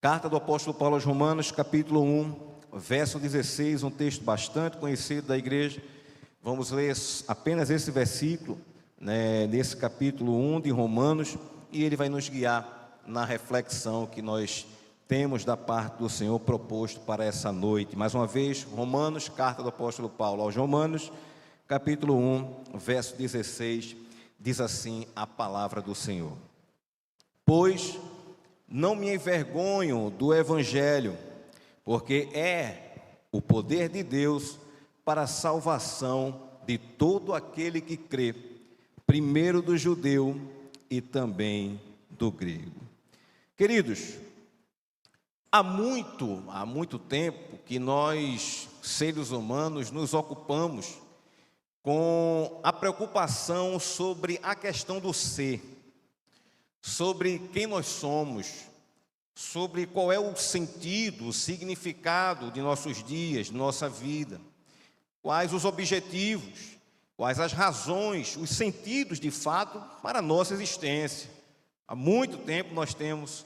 Carta do apóstolo Paulo aos Romanos, capítulo 1, verso 16, um texto bastante conhecido da igreja. Vamos ler apenas esse versículo, nesse capítulo 1 de Romanos, e ele vai nos guiar na reflexão que nós temos da parte do Senhor proposto para essa noite. Mais uma vez, Romanos, carta do apóstolo Paulo aos Romanos, capítulo 1, verso 16, diz assim a palavra do Senhor: Pois não me envergonho do Evangelho, porque é o poder de Deus para a salvação de todo aquele que crê, primeiro do judeu e também do grego. Queridos, há muito tempo que nós, seres humanos, nos ocupamos com a preocupação sobre a questão do ser, sobre quem nós somos, sobre qual é o sentido, o significado de nossos dias, de nossa vida, quais os objetivos, quais as razões, os sentidos de fato para a nossa existência. Há muito tempo nós temos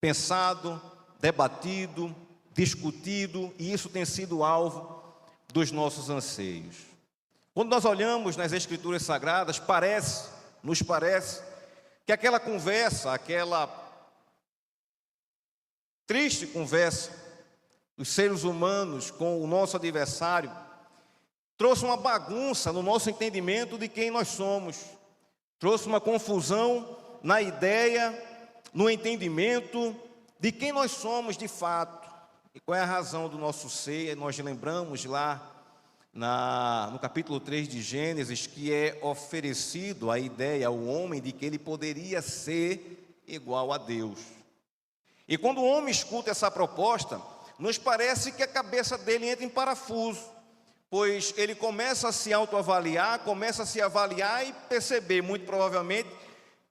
pensado, debatido, discutido, e isso tem sido alvo dos nossos anseios. Quando nós olhamos nas Escrituras Sagradas, nos parece que aquela conversa, aquela triste conversa dos seres humanos com o nosso adversário, trouxe uma bagunça no nosso entendimento de quem nós somos, trouxe uma confusão na ideia, no entendimento de quem nós somos de fato, e qual é a razão do nosso ser. Nós lembramos lá no capítulo 3 de Gênesis, que é oferecido a ideia ao homem de que ele poderia ser igual a Deus. E quando o homem escuta essa proposta, nos parece que a cabeça dele entra em parafuso, pois ele começa a se autoavaliar, começa a se avaliar e perceber, muito provavelmente,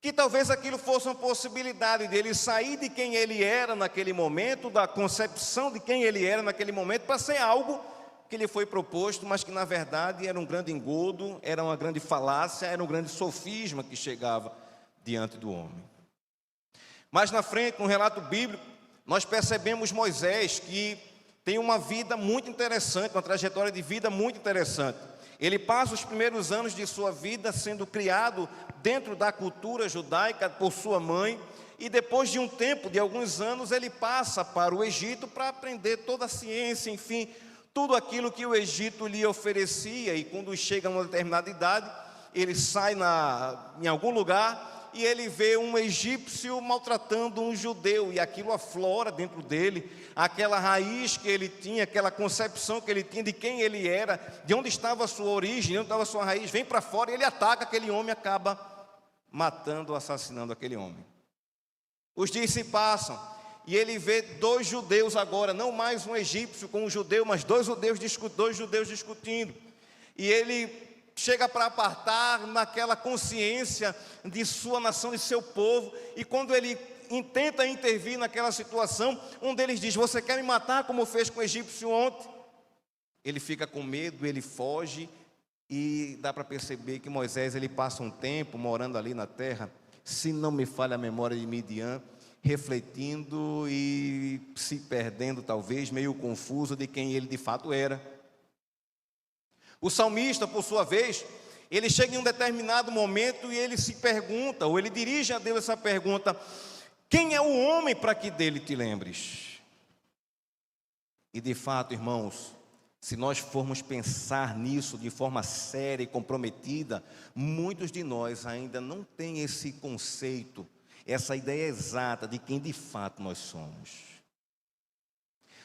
que talvez aquilo fosse uma possibilidade dele sair de quem ele era naquele momento, da concepção de quem ele era naquele momento, para ser algo que lhe foi proposto, mas que na verdade era um grande engodo, era uma grande falácia, era um grande sofisma que chegava diante do homem. Mais na frente, no relato bíblico, nós percebemos Moisés, que tem uma vida muito interessante, uma trajetória de vida muito interessante. Ele passa os primeiros anos de sua vida sendo criado dentro da cultura judaica por sua mãe, e depois de um tempo, de alguns anos, ele passa para o Egito para aprender toda a ciência, enfim, tudo aquilo que o Egito lhe oferecia. E quando chega a uma determinada idade, ele sai em algum lugar e ele vê um egípcio maltratando um judeu, e aquilo aflora dentro dele, aquela raiz que ele tinha, aquela concepção que ele tinha de quem ele era, de onde estava a sua origem, de onde estava a sua raiz, vem para fora e ele ataca aquele homem, acaba matando, assassinando aquele homem. Os dias se passam e ele vê dois judeus agora, não mais um egípcio com um judeu, mas dois judeus discutindo. E ele chega para apartar naquela consciência de sua nação, de seu povo, e quando ele tenta intervir naquela situação, um deles diz: você quer me matar como fez com o egípcio ontem? Ele fica com medo, ele foge, e dá para perceber que Moisés, ele passa um tempo morando ali na terra, se não me falha a memória, de Midian, refletindo e se perdendo, talvez, meio confuso de quem ele de fato era. O salmista, por sua vez, ele chega em um determinado momento e ele se pergunta, ou ele dirige a Deus essa pergunta: quem é o homem para que dele te lembres? E de fato, irmãos, se nós formos pensar nisso de forma séria e comprometida, muitos de nós ainda não têm esse conceito, essa ideia exata de quem de fato nós somos.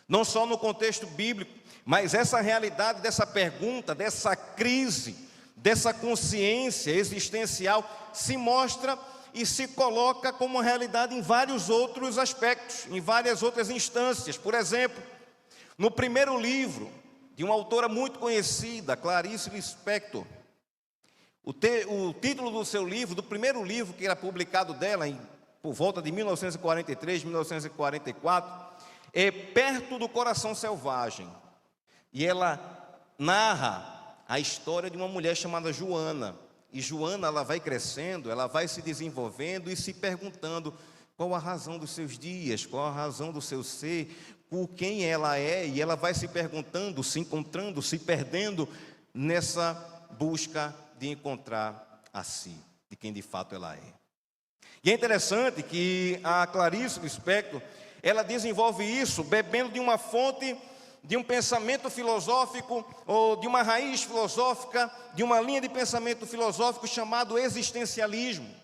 Não só no contexto bíblico, mas essa realidade dessa pergunta, dessa crise, dessa consciência existencial se mostra e se coloca como realidade em vários outros aspectos, em várias outras instâncias. Por exemplo, no primeiro livro de uma autora muito conhecida, Clarice Lispector, o título do seu livro, do primeiro livro que era publicado dela por volta de 1943, 1944, é Perto do Coração Selvagem. E ela narra a história de uma mulher chamada Joana. E Joana, ela vai crescendo, ela vai se desenvolvendo e se perguntando: qual a razão dos seus dias, qual a razão do seu ser, por quem ela é, e ela vai se perguntando, se encontrando, se perdendo nessa busca de encontrar a si, de quem de fato ela é. E é interessante que a Clarice Lispector, ela desenvolve isso bebendo de uma fonte, de um pensamento filosófico, ou de uma raiz filosófica, de uma linha de pensamento filosófico chamado existencialismo.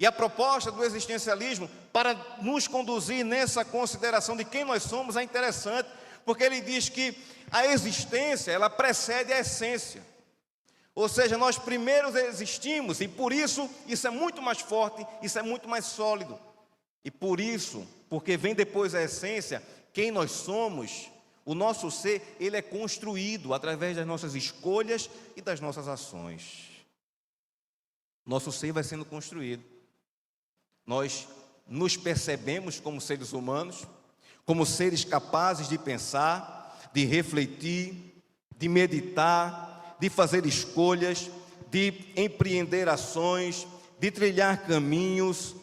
E a proposta do existencialismo, para nos conduzir nessa consideração de quem nós somos, é interessante, porque ele diz que a existência, ela precede a essência. Ou seja, nós primeiro existimos, e por isso, isso é muito mais forte, isso é muito mais sólido. E por isso, porque vem depois a essência, quem nós somos, o nosso ser, ele é construído através das nossas escolhas e das nossas ações. Nosso ser vai sendo construído. Nós nos percebemos como seres humanos, como seres capazes de pensar, de refletir, de meditar, de fazer escolhas, de empreender ações, de trilhar caminhos.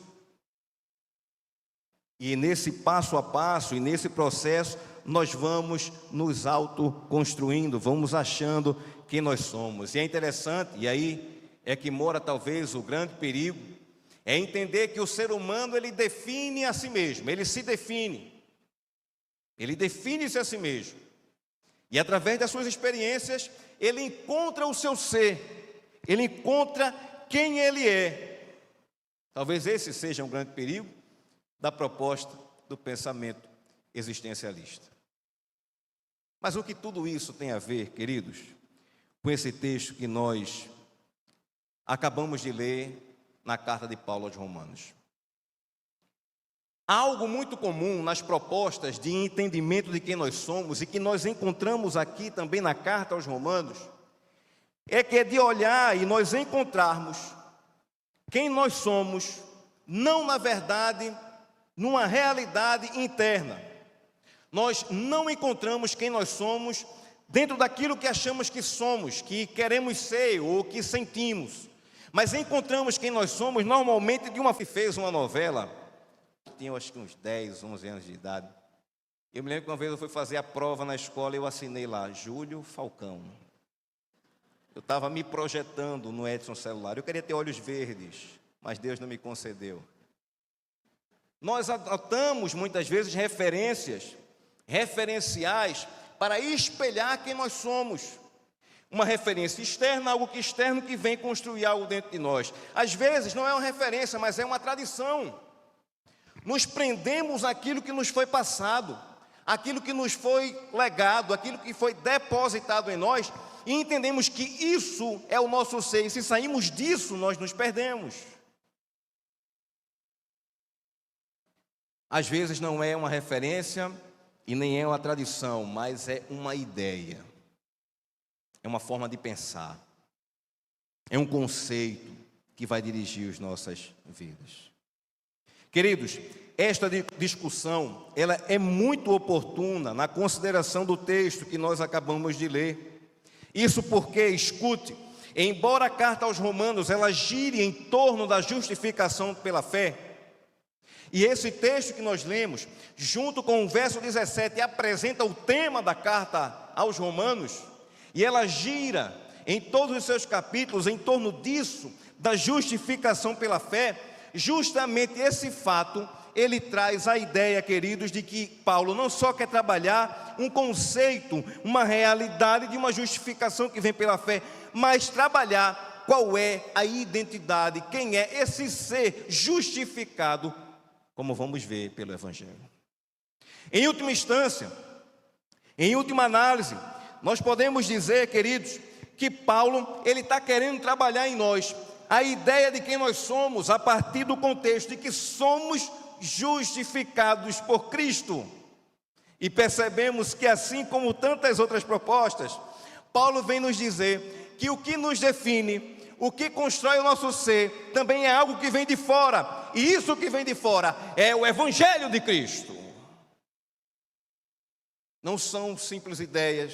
E nesse passo a passo, e nesse processo, nós vamos nos autoconstruindo, vamos achando quem nós somos. E é interessante, e aí é que mora talvez o grande perigo, é entender que o ser humano, ele define a si mesmo, ele se define. Ele define-se a si mesmo. E através das suas experiências, ele encontra o seu ser, ele encontra quem ele é. Talvez esse seja um grande perigo da proposta do pensamento existencialista. Mas o que tudo isso tem a ver, queridos, com esse texto que nós acabamos de ler na carta de Paulo aos Romanos? Há algo muito comum nas propostas de entendimento de quem nós somos e que nós encontramos aqui também na carta aos Romanos, é que é de olhar e nós encontrarmos quem nós somos, não na verdade, numa realidade interna. Nós não encontramos quem nós somos dentro daquilo que achamos que somos, que queremos ser ou que sentimos. Mas encontramos quem nós somos normalmente de uma que fez uma novela, tinha acho que uns 10, 11 anos de idade. Eu me lembro que uma vez eu fui fazer a prova na escola e eu assinei lá, Júlio Falcão. Eu estava me projetando no Edson celular, eu queria ter olhos verdes, mas Deus não me concedeu. Nós adotamos muitas vezes referenciais para espelhar quem nós somos. Uma referência externa, algo que externo que vem construir algo dentro de nós. Às vezes não é uma referência, mas é uma tradição. Nos prendemos àquilo que nos foi passado, aquilo que nos foi legado, aquilo que foi depositado em nós, e entendemos que isso é o nosso ser, e se saímos disso, nós nos perdemos. Às vezes não é uma referência e nem é uma tradição, mas é uma ideia. É uma forma de pensar. É um conceito que vai dirigir as nossas vidas. Queridos, esta discussão, ela é muito oportuna na consideração do texto que nós acabamos de ler. Isso porque, escute, embora a carta aos Romanos, ela gire em torno da justificação pela fé, e esse texto que nós lemos, junto com o verso 17, apresenta o tema da carta aos Romanos, e ela gira em todos os seus capítulos em torno disso, da justificação pela fé. Justamente esse fato, ele traz a ideia, queridos, de que Paulo não só quer trabalhar um conceito, uma realidade de uma justificação que vem pela fé, mas trabalhar qual é a identidade, quem é esse ser justificado, como vamos ver pelo Evangelho. Em última instância, em última análise, nós podemos dizer, queridos, que Paulo, ele está querendo trabalhar em nós a ideia de quem nós somos, a partir do contexto de que somos justificados por Cristo. E percebemos que, assim como tantas outras propostas, Paulo vem nos dizer que o que nos define, o que constrói o nosso ser, também é algo que vem de fora. E isso que vem de fora é o Evangelho de Cristo. Não são simples ideias,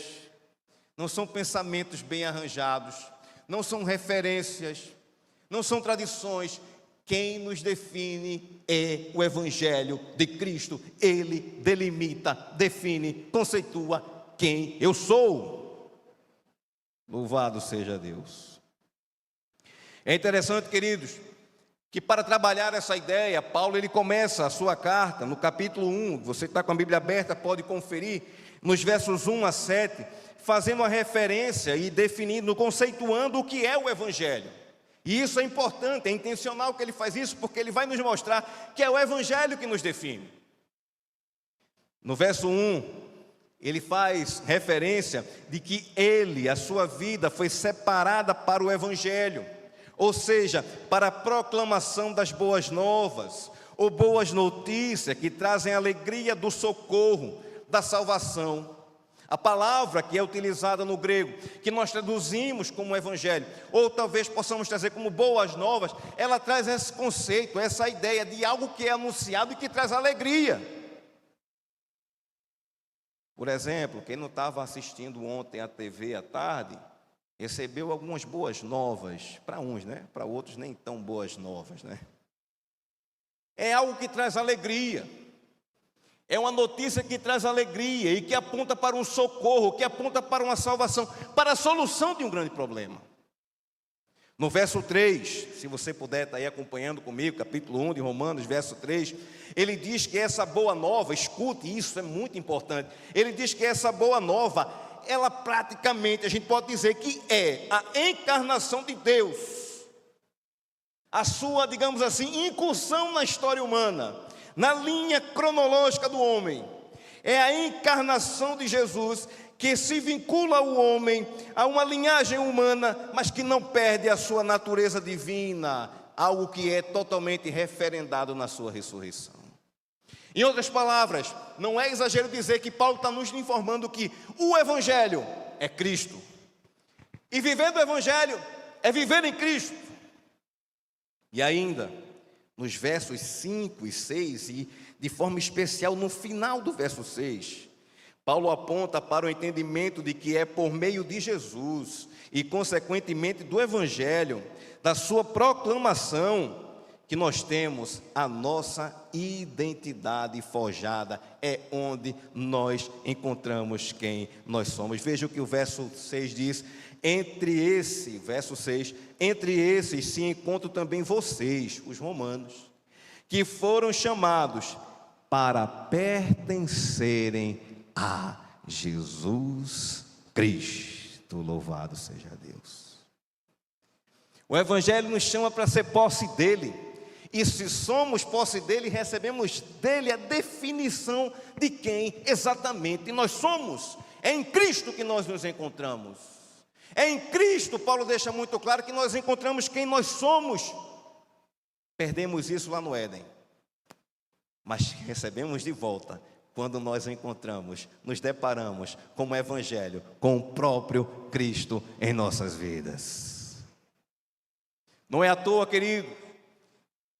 não são pensamentos bem arranjados, não são referências, não são tradições. quem nos define é o Evangelho de Cristo. Ele delimita, define, conceitua quem eu sou. Louvado seja Deus. É interessante, queridos, que para trabalhar essa ideia, Paulo ele começa a sua carta no capítulo 1, você que está com a Bíblia aberta pode conferir, nos versos 1 a 7, fazendo uma referência e definindo, conceituando o que é o Evangelho. E isso é importante, é intencional que ele faz isso, porque ele vai nos mostrar que é o Evangelho que nos define. No verso 1, ele faz referência de que ele, a sua vida, foi separada para o Evangelho, ou seja, para a proclamação das boas novas, ou boas notícias que trazem a alegria do socorro, da salvação. A palavra que é utilizada no grego, que nós traduzimos como evangelho, ou talvez possamos trazer como boas novas, ela traz esse conceito, essa ideia de algo que é anunciado e que traz alegria. Por exemplo, quem não estava assistindo ontem à TV à tarde, recebeu algumas boas novas, para uns, né? Para outros nem tão boas novas, né? É algo que traz alegria. É uma notícia que traz alegria e que aponta para um socorro, que aponta para uma salvação, para a solução de um grande problema. No verso 3, se você puder estar aí acompanhando comigo, capítulo 1 de Romanos, verso 3, ele diz que essa boa nova, escute, isso é muito importante, ele diz que essa boa nova, ela praticamente, a gente pode dizer que é a encarnação de Deus, a sua, digamos assim, incursão na história humana, na linha cronológica do homem. É a encarnação de Jesus que se vincula ao homem a uma linhagem humana, mas que não perde a sua natureza divina, algo que é totalmente referendado na sua ressurreição. Em outras palavras, não é exagero dizer que Paulo está nos informando que o Evangelho é Cristo, e viver do Evangelho é viver em Cristo. E ainda, nos versos 5 e 6, e de forma especial no final do verso 6, Paulo aponta para o entendimento de que é por meio de Jesus e, consequentemente, do Evangelho, da sua proclamação, que nós temos a nossa identidade forjada, é onde nós encontramos quem nós somos. Veja o que o verso 6 diz, verso 6, entre esses se encontram também vocês, os romanos, que foram chamados para pertencerem a Jesus Cristo. Louvado seja Deus. O Evangelho nos chama para ser posse dele, e se somos posse dele, recebemos dele a definição de quem exatamente nós somos. É em Cristo que nós nos encontramos. É em Cristo, Paulo deixa muito claro que nós encontramos quem nós somos. Perdemos isso lá no Éden, mas recebemos de volta quando nós encontramos, nos deparamos com o Evangelho, com o próprio Cristo em nossas vidas. Não é à toa, querido,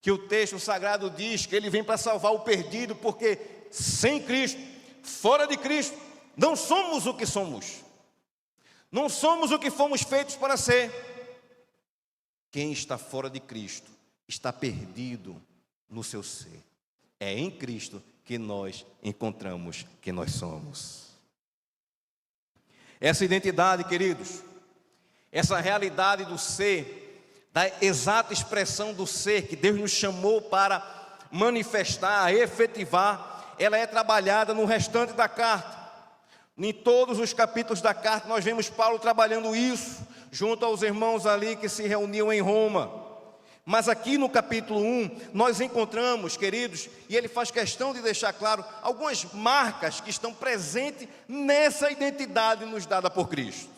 que o texto sagrado diz que ele vem para salvar o perdido, porque sem Cristo, fora de Cristo, não somos o que somos. Não somos o que fomos feitos para ser. Quem está fora de Cristo está perdido no seu ser. É em Cristo que nós encontramos quem nós somos. Essa identidade, queridos, essa realidade do ser, da exata expressão do ser que Deus nos chamou para manifestar, efetivar, ela é trabalhada no restante da carta. Em todos os capítulos da carta nós vemos Paulo trabalhando isso, junto aos irmãos ali que se reuniam em Roma. Mas aqui no capítulo 1, nós encontramos, queridos, e ele faz questão de deixar claro, algumas marcas que estão presentes nessa identidade nos dada por Cristo.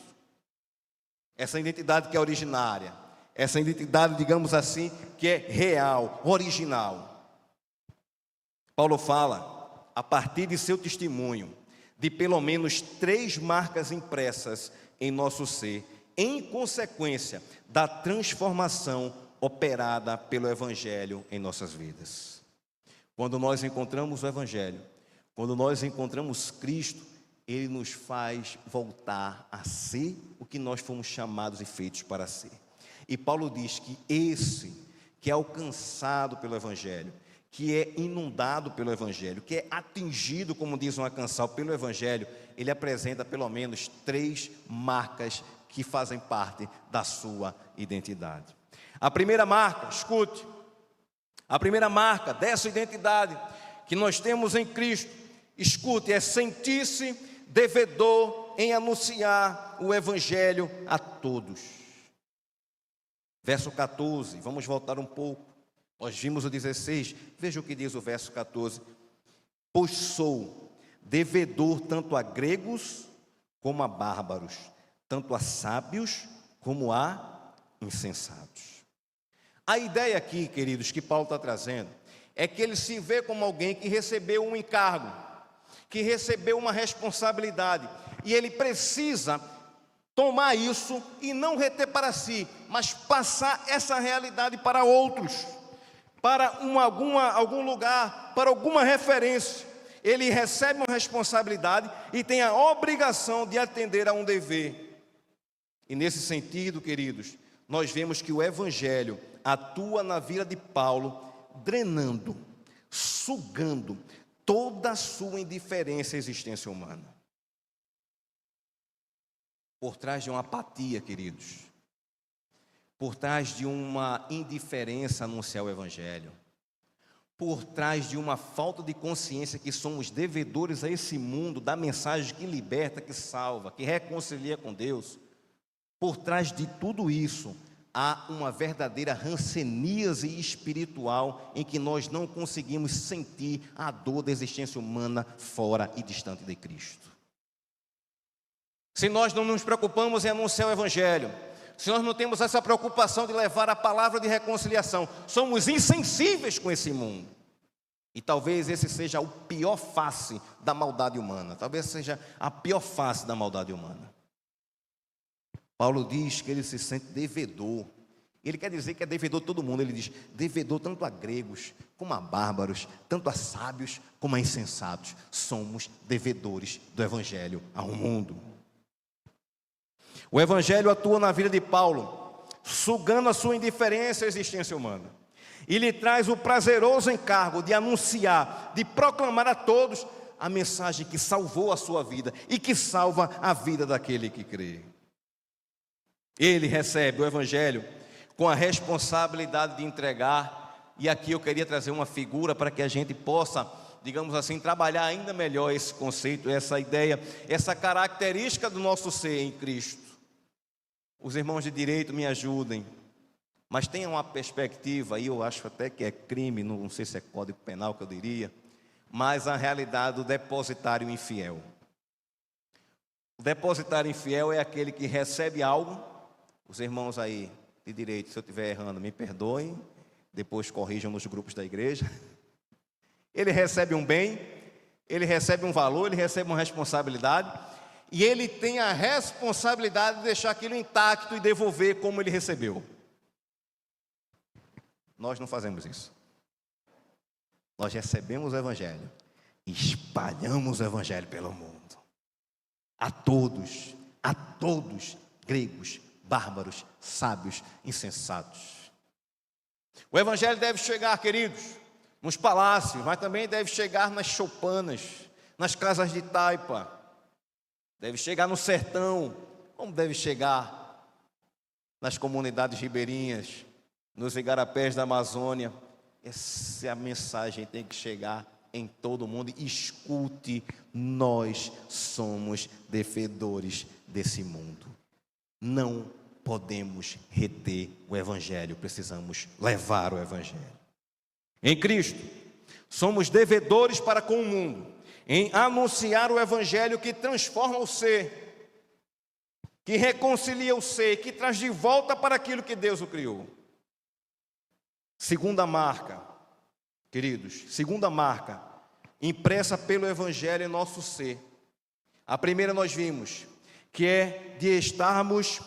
Essa identidade que é originária, essa identidade, digamos assim, que é real, original. Paulo fala, a partir de seu testemunho, de pelo menos 3 marcas impressas em nosso ser, em consequência da transformação operada pelo Evangelho em nossas vidas. Quando nós encontramos o Evangelho, quando nós encontramos Cristo, Ele nos faz voltar a ser o que nós fomos chamados e feitos para ser. E Paulo diz que esse que é alcançado pelo Evangelho, que é inundado pelo Evangelho, que é atingido, como diz uma canção, pelo Evangelho, ele apresenta pelo menos 3 marcas que fazem parte da sua identidade. A primeira marca, escute, a primeira marca dessa identidade que nós temos em Cristo, escute, é sentir-se devedor em anunciar o Evangelho a todos. Verso 14, vamos voltar um pouco. Nós vimos o 16, veja o que diz o verso 14. Pois sou devedor tanto a gregos como a bárbaros, tanto a sábios como a insensatos. A ideia aqui, queridos, que Paulo está trazendo, é que ele se vê como alguém que recebeu um encargo, que recebeu uma responsabilidade, e ele precisa tomar isso e não reter para si, mas passar essa realidade para outros, para algum lugar, para alguma referência. Ele recebe uma responsabilidade e tem a obrigação de atender a um dever. E nesse sentido, queridos, nós vemos que o Evangelho atua na vida de Paulo, drenando, sugando toda a sua indiferença à existência humana. Por trás de uma apatia, queridos, por trás de uma indiferença a anunciar o Evangelho, por trás de uma falta de consciência que somos devedores a esse mundo, da mensagem que liberta, que salva, que reconcilia com Deus, por trás de tudo isso, há uma verdadeira ranceníase espiritual em que nós não conseguimos sentir a dor da existência humana fora e distante de Cristo. Se nós não nos preocupamos em anunciar o Evangelho, se nós não temos essa preocupação de levar a palavra de reconciliação, somos insensíveis com esse mundo. E talvez esse seja o pior face da maldade humana, talvez seja a pior face da maldade humana. Paulo diz que ele se sente devedor. Ele quer dizer que é devedor a todo mundo. Ele diz devedor tanto a gregos como a bárbaros, tanto a sábios como a insensatos. Somos devedores do Evangelho ao mundo. O Evangelho atua na vida de Paulo, sugando a sua indiferença à existência humana, e lhe traz o prazeroso encargo de anunciar, de proclamar a todos a mensagem que salvou a sua vida e que salva a vida daquele que crê. Ele recebe o Evangelho com a responsabilidade de entregar, e aqui eu queria trazer uma figura para que a gente possa, digamos assim, trabalhar ainda melhor esse conceito, essa ideia, essa característica do nosso ser em Cristo. Os irmãos de direito me ajudem, mas tenham uma perspectiva, aí eu acho até que é crime, não sei se é código penal que eu diria, mas a realidade do depositário infiel. O depositário infiel é aquele que recebe algo. Os irmãos aí de direito, se eu estiver errando, me perdoem, depois corrijam nos grupos da igreja. Ele recebe um bem, ele recebe um valor, ele recebe uma responsabilidade, e ele tem a responsabilidade de deixar aquilo intacto e devolver como ele recebeu. Nós não fazemos isso. Nós recebemos o Evangelho e espalhamos o Evangelho pelo mundo. A todos, gregos, bárbaros, sábios, insensatos. O Evangelho deve chegar, queridos, nos palácios, mas também deve chegar nas choupanas, nas casas de taipa, deve chegar no sertão, como deve chegar nas comunidades ribeirinhas, nos igarapés da Amazônia. Essa mensagem tem que chegar em todo mundo. Escute, nós somos devedores desse mundo. Não podemos reter o Evangelho, precisamos levar o Evangelho. Em Cristo, somos devedores para com o mundo, em anunciar o Evangelho que transforma o ser, que reconcilia o ser, que traz de volta para aquilo que Deus o criou. Segunda marca, queridos, segunda marca, impressa pelo Evangelho em nosso ser. A primeira nós vimos, que é de estarmos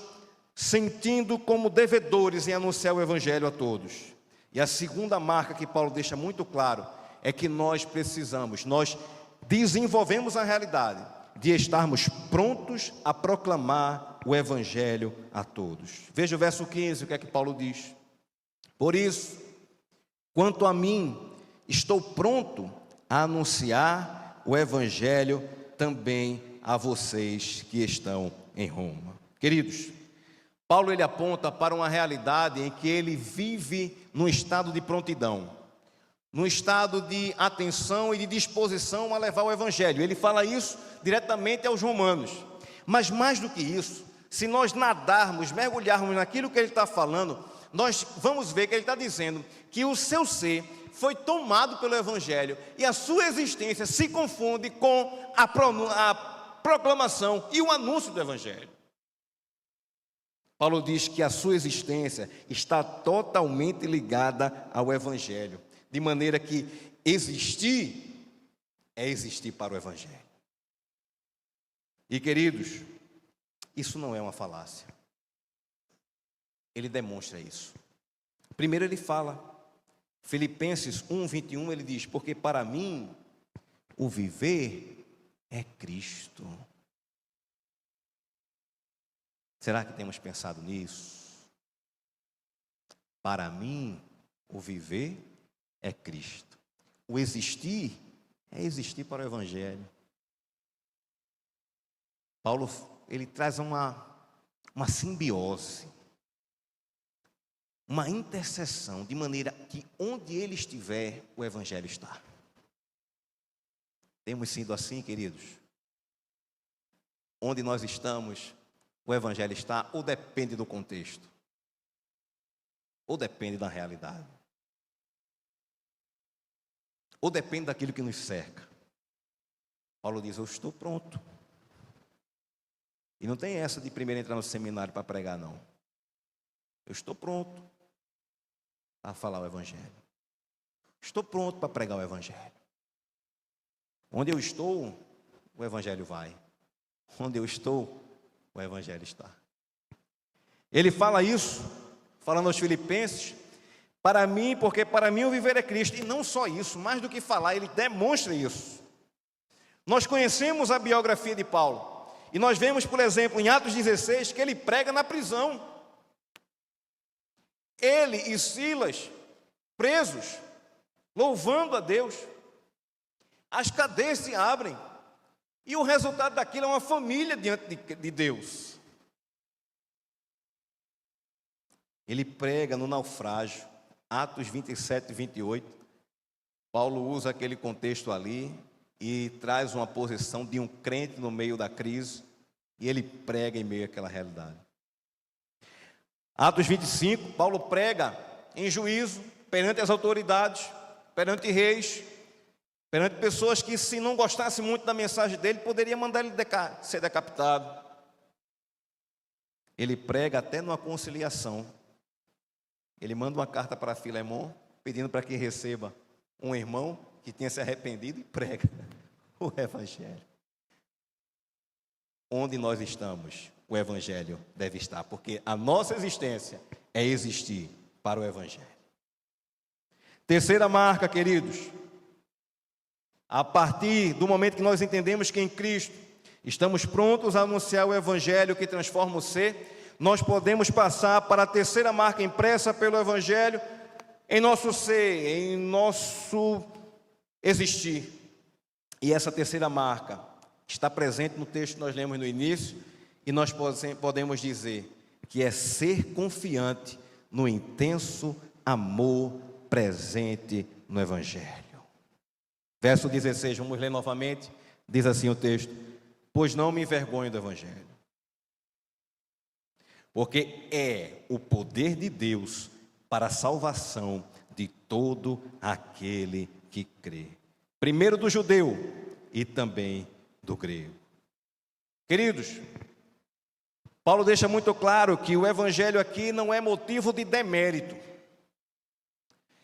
sentindo como devedores em anunciar o Evangelho a todos. E a segunda marca que Paulo deixa muito claro, é que nós precisamos, nós desenvolvemos a realidade de estarmos prontos a proclamar o Evangelho a todos. Veja o verso 15, o que é que Paulo diz. Por isso, Quanto a mim, estou pronto a anunciar o Evangelho também a vocês que estão em Roma. Queridos, Paulo ele aponta para uma realidade em que ele vive num estado de prontidão, num estado de atenção e de disposição a levar o Evangelho. Ele fala isso diretamente aos romanos. Mas mais do que isso, se nós nadarmos, mergulharmos naquilo que ele está falando, nós vamos ver que ele está dizendo que o seu ser foi tomado pelo Evangelho e a sua existência se confunde com a proclamação e o anúncio do Evangelho. Paulo diz que a sua existência está totalmente ligada ao Evangelho, de maneira que existir é existir para o Evangelho. E queridos, isso não é uma falácia. Ele demonstra isso. Primeiro ele fala, Filipenses 1:21, ele diz: porque para mim o viver é Cristo. Será que temos pensado nisso? Para mim o viver é Cristo. O existir é existir para o Evangelho. Paulo, ele traz uma simbiose, uma intercessão, de maneira que onde ele estiver, o Evangelho está. Temos sido assim, queridos? Onde nós estamos, o Evangelho está, ou depende do contexto? Ou depende da realidade? Ou depende daquilo que nos cerca? Paulo diz: eu estou pronto. E não tem essa de primeiro entrar no seminário para pregar, não. Eu estou pronto para falar o Evangelho. Estou pronto para pregar o Evangelho. Onde eu estou, o Evangelho vai. Onde eu estou, o Evangelho está. Ele fala isso, falando aos Filipenses, para mim, porque para mim o viver é Cristo. E não só isso, mais do que falar, ele demonstra isso. Nós conhecemos a biografia de Paulo. E nós vemos, por exemplo, em Atos 16, que ele prega na prisão. Ele e Silas, presos, louvando a Deus. As cadeias se abrem. E o resultado daquilo é uma família diante de Deus. Ele prega no naufrágio, Atos 27 e 28. Paulo usa aquele contexto ali e traz uma posição de um crente no meio da crise, e ele prega em meio àquela realidade. Atos 25, Paulo prega em juízo, perante as autoridades, perante reis, perante pessoas que, se não gostassem muito da mensagem dele, poderia mandar ele ser decapitado. Ele prega até numa conciliação. Ele manda uma carta para Filemão, pedindo para que receba um irmão que tinha se arrependido, e prega o Evangelho. Onde nós estamos, o Evangelho deve estar, porque a nossa existência é existir para o Evangelho. Terceira marca, queridos, a partir do momento que nós entendemos que em Cristo estamos prontos a anunciar o Evangelho que transforma o ser, nós podemos passar para a terceira marca impressa pelo Evangelho em nosso ser, em nosso existir. E essa terceira marca está presente no texto que nós lemos no início, e nós podemos dizer que é ser confiante no intenso amor presente no Evangelho. Verso 16, vamos ler novamente, diz assim o texto: pois não me envergonho do Evangelho, porque é o poder de Deus para a salvação de todo aquele que crê, primeiro do judeu e também do grego. Queridos, Paulo deixa muito claro que o Evangelho aqui não é motivo de demérito.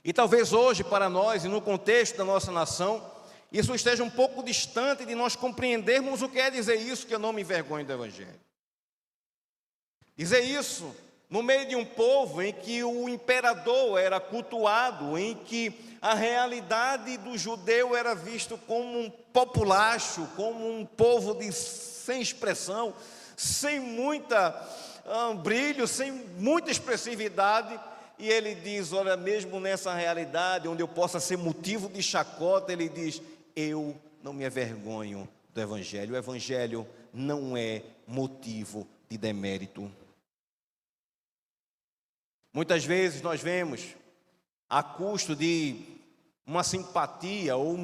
E talvez hoje, para nós, e no contexto da nossa nação, isso esteja um pouco distante de nós compreendermos o que é dizer isso, que eu não me envergonho do Evangelho. Dizer isso no meio de um povo em que o imperador era cultuado, em que a realidade do judeu era visto como um populacho, como um povo sem expressão, sem muita brilho, sem muita expressividade, e ele diz, olha, mesmo nessa realidade, onde eu possa ser motivo de chacota, ele diz, eu não me envergonho do Evangelho. O Evangelho não é motivo de demérito. Muitas vezes nós vemos, a custo de uma simpatia ou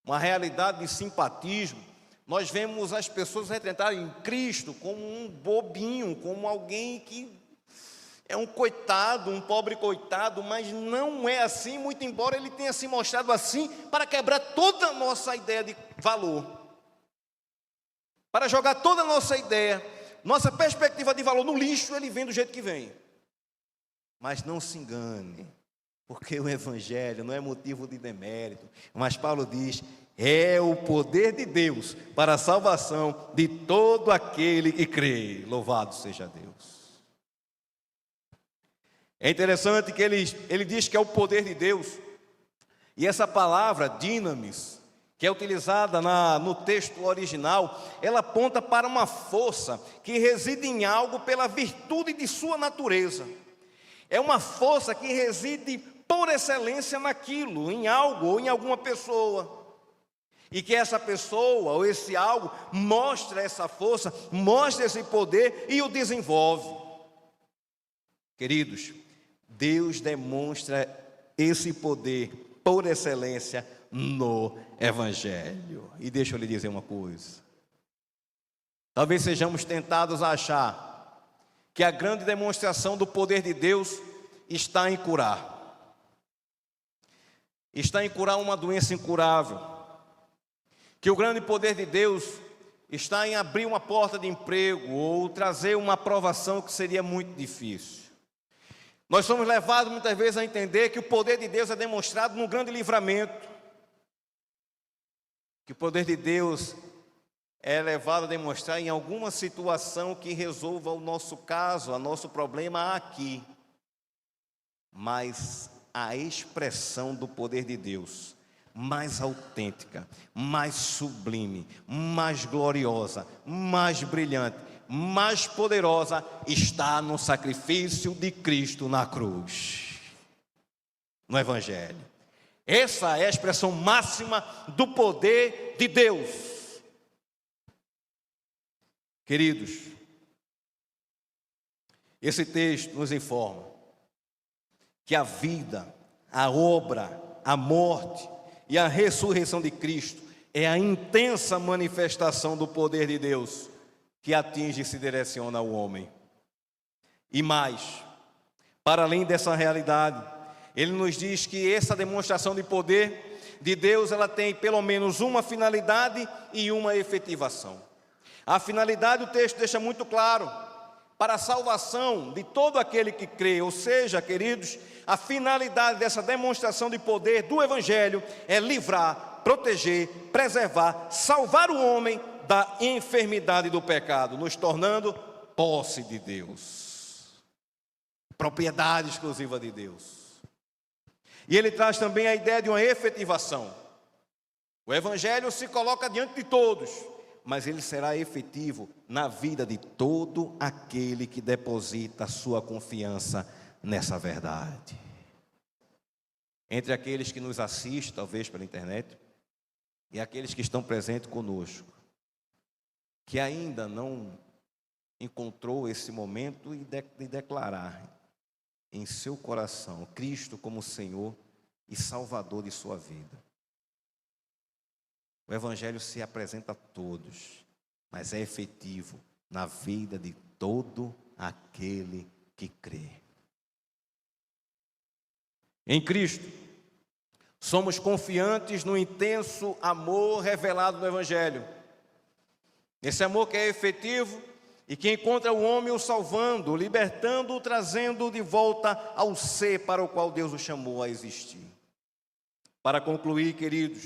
uma realidade de simpatismo, nós vemos as pessoas retratarem Cristo como um bobinho, como alguém que é um coitado, um pobre coitado, mas não é assim, muito embora ele tenha se mostrado assim, para quebrar toda a nossa ideia de valor, para jogar toda a nossa ideia, nossa perspectiva de valor no lixo. Ele vem do jeito que vem. Mas não se engane, porque o Evangelho não é motivo de demérito, mas Paulo diz, é o poder de Deus para a salvação de todo aquele que crê. Louvado seja Deus. É interessante que ele diz que é o poder de Deus, e essa palavra, dinamis, que é utilizada no texto original, ela aponta para uma força que reside em algo pela virtude de sua natureza. É uma força que reside por excelência naquilo, em algo ou em alguma pessoa. E que essa pessoa ou esse algo mostra essa força, mostra esse poder e o desenvolve. Queridos, Deus demonstra esse poder por excelência no Evangelho. E deixa eu lhe dizer uma coisa. Talvez sejamos tentados a achar que a grande demonstração do poder de Deus está em curar. Está em curar uma doença incurável. Que o grande poder de Deus está em abrir uma porta de emprego ou trazer uma aprovação que seria muito difícil. Nós somos levados muitas vezes a entender que o poder de Deus é demonstrado num grande livramento. Que o poder de Deus é levado a demonstrar em alguma situação que resolva o nosso caso, o nosso problema aqui. Mas a expressão do poder de Deus, mais autêntica, mais sublime, mais gloriosa, mais brilhante, mais poderosa, está no sacrifício de Cristo na cruz, no Evangelho. Essa é a expressão máxima do poder de Deus. Queridos, esse texto nos informa que a vida, a obra, a morte e a ressurreição de Cristo é a intensa manifestação do poder de Deus que atinge e se direciona ao homem. E mais, para além dessa realidade, ele nos diz que essa demonstração de poder de Deus, ela tem pelo menos uma finalidade e uma efetivação. A finalidade, o texto deixa muito claro, para a salvação de todo aquele que crê. Ou seja, queridos, a finalidade dessa demonstração de poder do Evangelho é livrar, proteger, preservar, salvar o homem da enfermidade do pecado, nos tornando posse de Deus, propriedade exclusiva de Deus. E ele traz também a ideia de uma efetivação. O Evangelho se coloca diante de todos, mas ele será efetivo na vida de todo aquele que deposita a sua confiança nessa verdade. Entre aqueles que nos assistem, talvez pela internet, e aqueles que estão presentes conosco, que ainda não encontrou esse momento de declarar em seu coração Cristo como Senhor e Salvador de sua vida. O Evangelho se apresenta a todos, mas é efetivo na vida de todo aquele que crê. Em Cristo, somos confiantes no intenso amor revelado no Evangelho. Esse amor que é efetivo e que encontra o homem o salvando, o libertando, o trazendo de volta ao ser para o qual Deus o chamou a existir. Para concluir, queridos,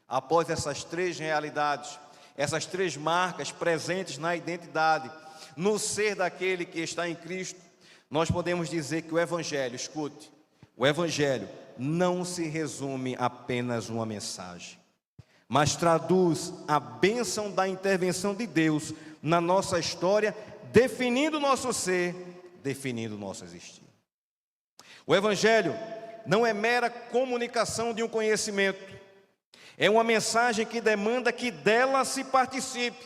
após essas três realidades, essas três marcas presentes na identidade, no ser daquele que está em Cristo, nós podemos dizer que o Evangelho, escute, o Evangelho não se resume a apenas uma mensagem, mas traduz a bênção da intervenção de Deus na nossa história, definindo o nosso ser, definindo o nosso existir. O Evangelho não é mera comunicação de um conhecimento, é uma mensagem que demanda que dela se participe,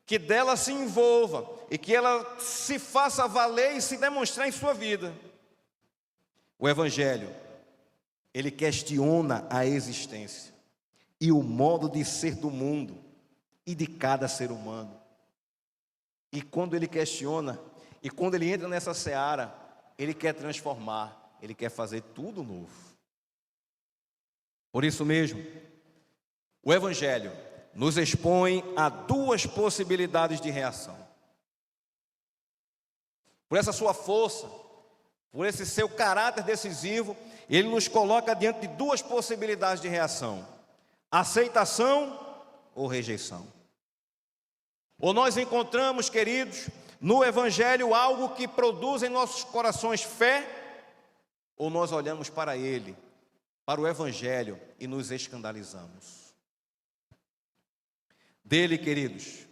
que dela se envolva e que ela se faça valer e se demonstrar em sua vida. O Evangelho, ele questiona a existência e o modo de ser do mundo e de cada ser humano. E quando ele questiona, e quando ele entra nessa seara, ele quer transformar, ele quer fazer tudo novo. Por isso mesmo, o Evangelho nos expõe a duas possibilidades de reação. Por essa sua força, por esse seu caráter decisivo, ele nos coloca diante de duas possibilidades de reação: aceitação ou rejeição. Ou nós encontramos, queridos, no Evangelho algo que produz em nossos corações fé, ou nós olhamos para ele, para o Evangelho, e nos escandalizamos. Dele, queridos,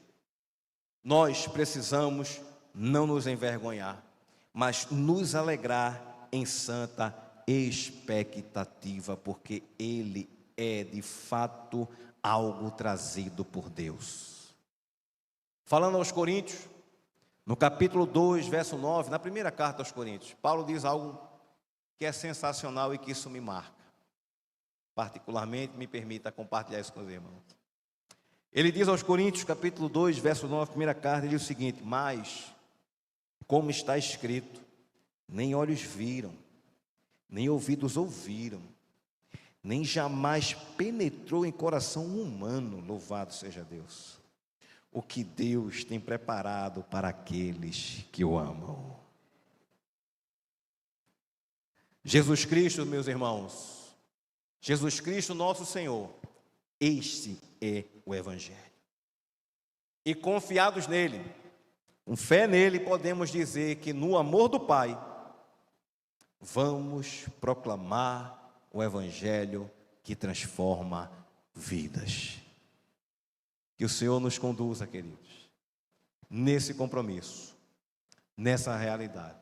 nós precisamos não nos envergonhar, mas nos alegrar em santa expectativa, porque ele é de fato algo trazido por Deus. Falando aos Coríntios, no capítulo 2, verso 9, na primeira carta aos Coríntios, Paulo diz algo que é sensacional e que isso me marca. Particularmente, me permita compartilhar isso com os irmãos. Ele diz aos Coríntios, capítulo 2, verso 9, primeira carta, ele diz o seguinte: mas, como está escrito, nem olhos viram, nem ouvidos ouviram, nem jamais penetrou em coração humano, louvado seja Deus, o que Deus tem preparado para aqueles que o amam. Jesus Cristo, meus irmãos, Jesus Cristo, nosso Senhor, este é o Evangelho. E confiados nele, com fé nele, podemos dizer que no amor do Pai, vamos proclamar o Evangelho que transforma vidas. Que o Senhor nos conduza, queridos, nesse compromisso, nessa realidade.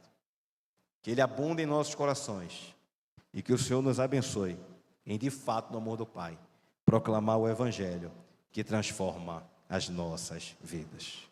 Que Ele abunde em nossos corações e que o Senhor nos abençoe em, de fato, no amor do Pai, proclamar o Evangelho que transforma as nossas vidas.